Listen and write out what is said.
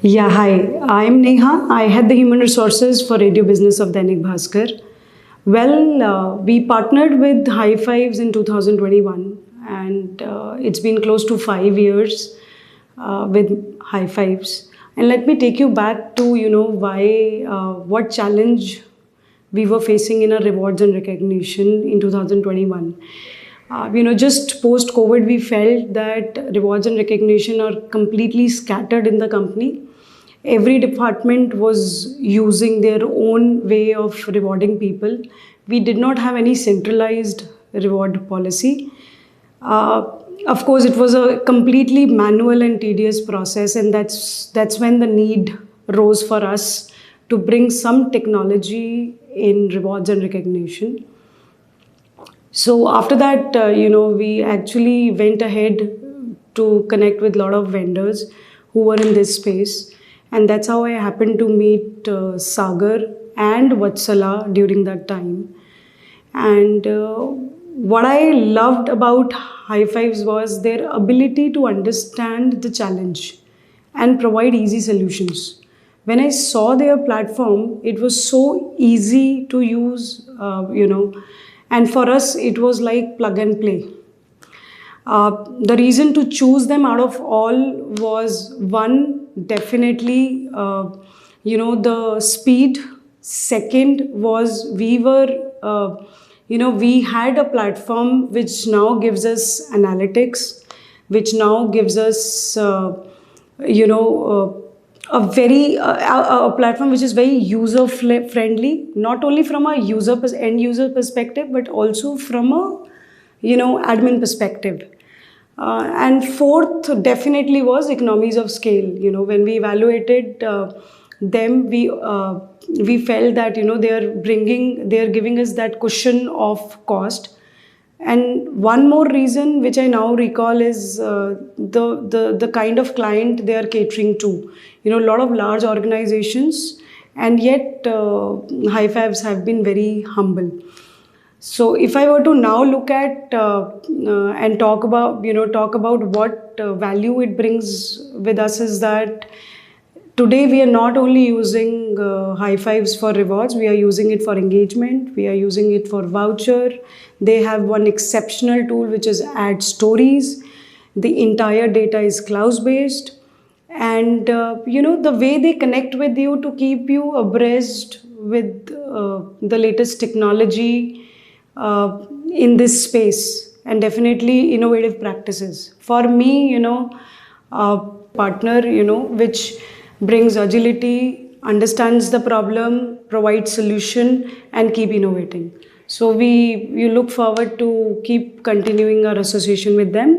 Yeah, hi. I'm Neha. I head the human resources for radio business of Dainik Bhaskar. We partnered with High Fives in 2021, and it's been close to 5 years with High Fives. And let me take you back to why what challenge we were facing in our rewards and recognition in 2021. Just post COVID, we felt that rewards and recognition are completely scattered in the company. Every department was using their own way of rewarding people. We did not have any centralized reward policy. Uh, of course, it was a completely manual and tedious process, and that's when the need rose for us to bring some technology in rewards and recognition. So after that, we actually went ahead to connect with a lot of vendors who were in this space, and that's how I happened to meet Sagar and Vatsala during that time. And what I loved about High Fives was their ability to understand the challenge and provide easy solutions. When I saw their platform, it was so easy to use, and for us, it was like plug and play. The reason to choose them out of all was one, definitely, the speed. Second was we had a platform which now gives us analytics, which now gives us, a very a platform which is very user friendly, not only from a end user perspective, but also from a admin perspective. And fourth definitely was economies of scale. When we evaluated them, we felt that they are giving us that cushion of cost. And one more reason which I now recall is the kind of client they are catering to. A lot of large organizations, and yet High Fives have been very humble. So if I were to now look at and talk about what value it brings with us, is that today we are not only using High Fives for rewards, we are using it for engagement, we are using it for voucher. They have one exceptional tool which is Add Stories. The entire data is cloud based, and the way they connect with you to keep you abreast with the latest technology in this space, and definitely innovative practices. For me, partner, which brings agility, understands the problem, provides solution, and keep innovating. So we look forward to keep continuing our association with them.